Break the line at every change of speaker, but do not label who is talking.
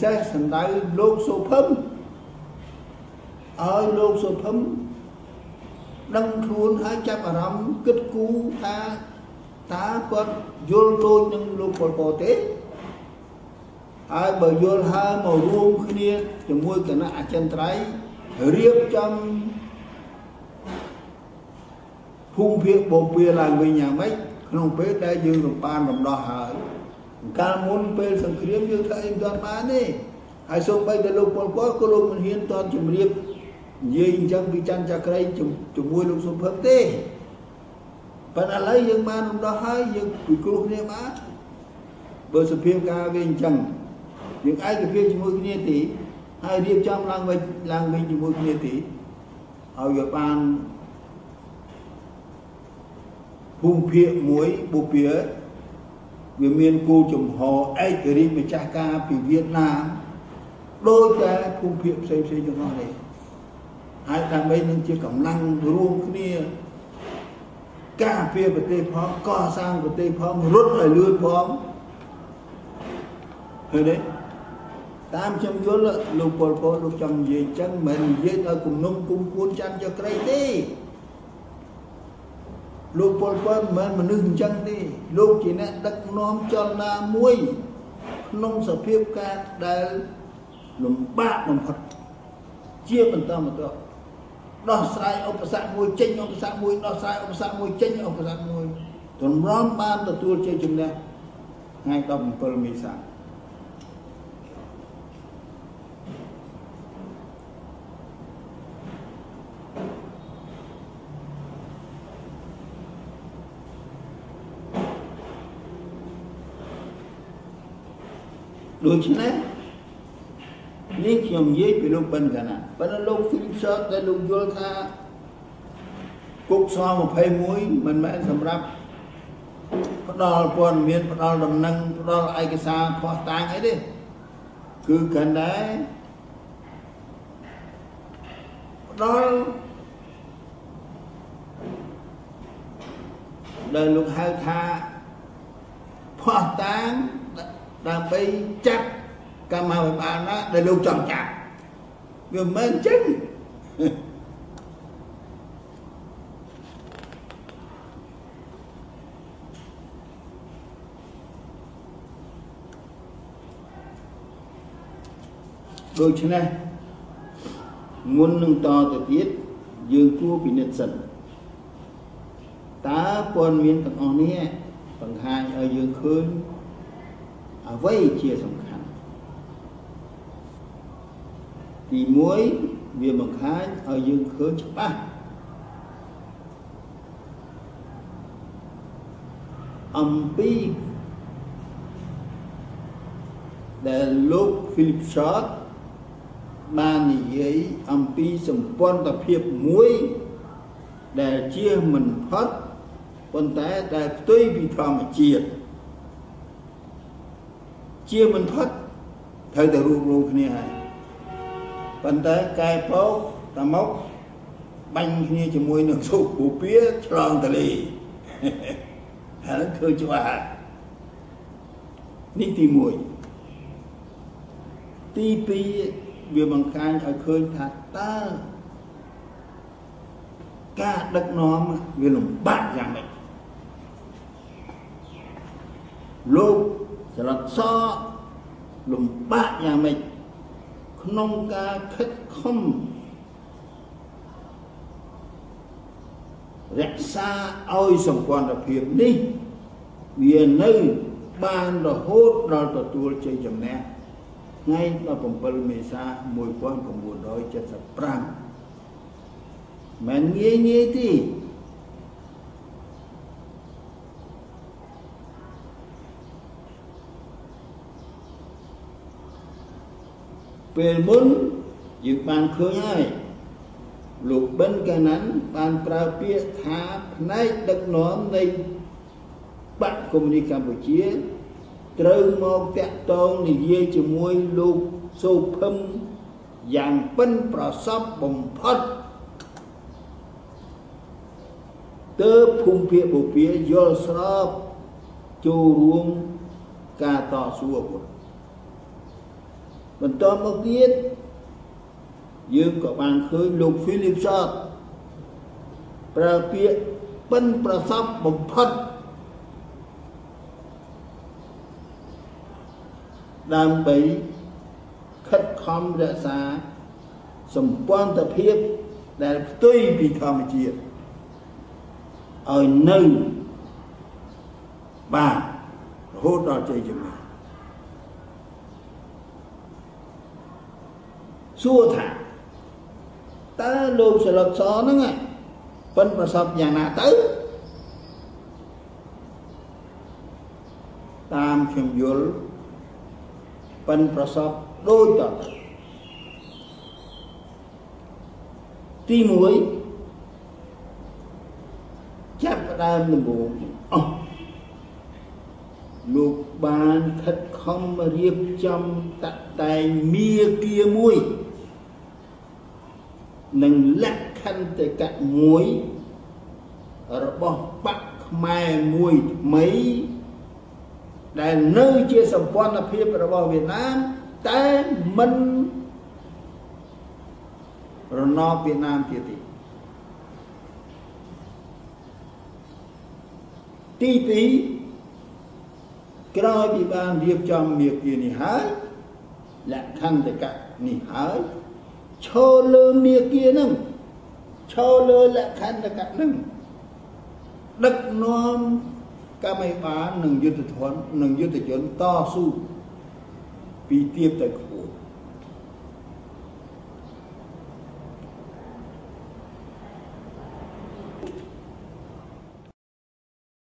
សេសសំដៅលោកសុភឹមឲ្យលោកសុភឹមដឹងខ្លួនហើយចាប់អារម្មណ៍គិតគូរថាតើគាត់យល់ដូចនឹងលោកប៉ុលពតទេហើយបើយល់ហើយមករួមគ្នាជាមួយគណៈអចិន្ត្រៃយ៍រៀបចំភូមិភាគបូព៌ាឡើងវិញយ៉ាងម៉េចក្នុងពេលដែលយើងរំបានរំដោះហើយកាលមុនពេលសង្គ្រាមយើងធ្វើអីមិនទាន់បានទេហើយសូម្បីតែលោកប៉ុលពតក៏លោកមិនហ៊ានតន់ជំរាបនិយាយអញ្ចឹងពីច័ន្ទចក្រីជាមួយលោកសុភឹមទេប៉ុន្តែឥឡូវយើងបានរំដោះហើយយើងពិគ្រោះគ្នាបានបើសភាពការវាអញ្ចឹងយើងឯកភាពជាមួយគ្នាទេហើយរៀបចំឡើងវិញជាមួយគ្នាទេឲ្យវាបានភូមិភាគមួយបូព៌ាវាមានគោលចំហឯករាជ្យម្ចាស់ការពីវៀតណាមដោយតែភូមិភាគផ្សេងទាំងអស់នេះហើយដើម្បីនឹងជាកម្លាំងរួមគ្នាការពារប្រទេសផងកសាងប្រទេសផងរត់ឲ្យលឿនផងឃើញទេតាមខ្ញុំយល់លោកប៉ុលពតលោកចង់និយាយអញ្ចឹងមិននិយាយឲ្យគំនុំគុំគួនច័ន្ទចក្រីទេលោកប៉ុលពតមិនមែនមនុស្សអញ្ចឹងទេលោកជាអ្នកដឹកនាំចលនាមួយក្នុងសភាពការដែលលំបាកបំផុតជាបន្តមកដល់ដោះស្រាយឧបសគ្គមួយចេញឧបសគ្គមួយដោះស្រាយឧបសគ្គមួយចេញឧបសគ្គមួយទម្រាំបានទទួលជ័យជំនះថ្ងៃ17មេសាដូច្នេះនេះខ្ញុំនិយាយពីលោកបិនកាណាប៉ុន្តែលោក Philip ដែលលោកយល់ថាគុកស21មិនមែនសម្រាប់ផ្ដល់ព័ត៌មានផ្ដល់ដំណឹងផ្ដល់ឯកសារផ្ោះតាងអីទេគឺកាន់តែផ្ដល់ដែលលោកហៅថាផ្ោះតាងដើម្បីចាត់កម្មាភិបាលណាដែលលោកចង់ចាត់វាមិនមែនចឹងដូច្នេះមុននឹងតទៅទៀតយើងគួរពិនិត្យសិនតើព័ត៌មានទាំងអស់នេះបង្ហាញឲ្យយើងឃើញអ្វីជាសំខាន់ទី1វាបង្ហាញឲ្យយើងឃើញច្បាស់អំពីដែលលោក Philip Short បាននិយាយអំពីសម្ព័ន្ធភាពមួយដែលជាមិនផុតប៉ុន្តែដែលផ្ទុយពីធម្មជាតិជាមិនផុតត្រូវតែរួមរងគ្នាហើយប៉ុន្តែកែពោកតាមកបាញ់គ្នាជាមួយនឹងសុខបូព៌ាឆ្លងទន្លេហើយឃើញច្បាស់នេះទី1ទី2វាបង្ហាញឲ្យឃើញថាតើការដឹកនាំវាលំបាកយ៉ាងម៉េចលោកចលនាសលំបាកយ៉ាងម៉េចក្នុងការខិតខំរក្សាឲ្យសម្ព័ន្ធភាពនេះវានៅបានរហូតដល់ទទួលជ័យជំនះថ្ងៃ17មេសា1975មិនងាយទេពេលមុនយើងបានឃើញហើយលោកបិនកាណាន់បានប្រើពាក្យថាផ្នែកដឹកនាំនៃបកកុម្មុយនីសកម្ពុជាត្រូវមកតាក់ទងនិយាយជាមួយលោកសូភឹមយ៉ាងប៉ិនប្រសប់បំផុតទើបភូមិភាគបូព៌ាយល់ស្របចូលរួមការតស៊ូអាវុធ បន្ទាប់មកទៀតយើងក៏បានឃើញលោក Philip Short ប្រើពាក្យប៉ិនប្រសពបំផុតដើម្បីខិតខំរក្សាសម្ព័ន្ធភាពដែលផ្ទុយពីធម្មជាតិឲ្យនៅបាទរហូតដល់ជ័យជំនះសួរថាតើលោកសិលឹកសហ្នឹងប៉ិនប្រសពយ៉ាងណាទៅតាមខ្ញុំយល់ប៉ិនប្រសពដូចតទៅទី1ចាប់ផ្ដើមដំបូងលោកបានខិតខំរៀបចំតាក់តែងមាគាមួយនិងលក្ខន្តិកៈមួយរបស់បកខ្មែរមួយថ្មីដែលនៅជាសម្ព័ន្ធភាពរបស់វៀតណាមតែមិនរណបវៀតណាមទៀតទេទី2ក្រោយពីបានរៀបចំមាគ៌ានេះហើយលក្ខន្តិកៈនេះហើយឈរលើមាគ៌ានឹងឈរលើលក្ខន្តិកៈនឹងដឹកនាំកម្ពុជាបាននឹងយុទ្ធធននឹងយុទ្ធជនតស៊ូពីទាបទៅខ្ពស់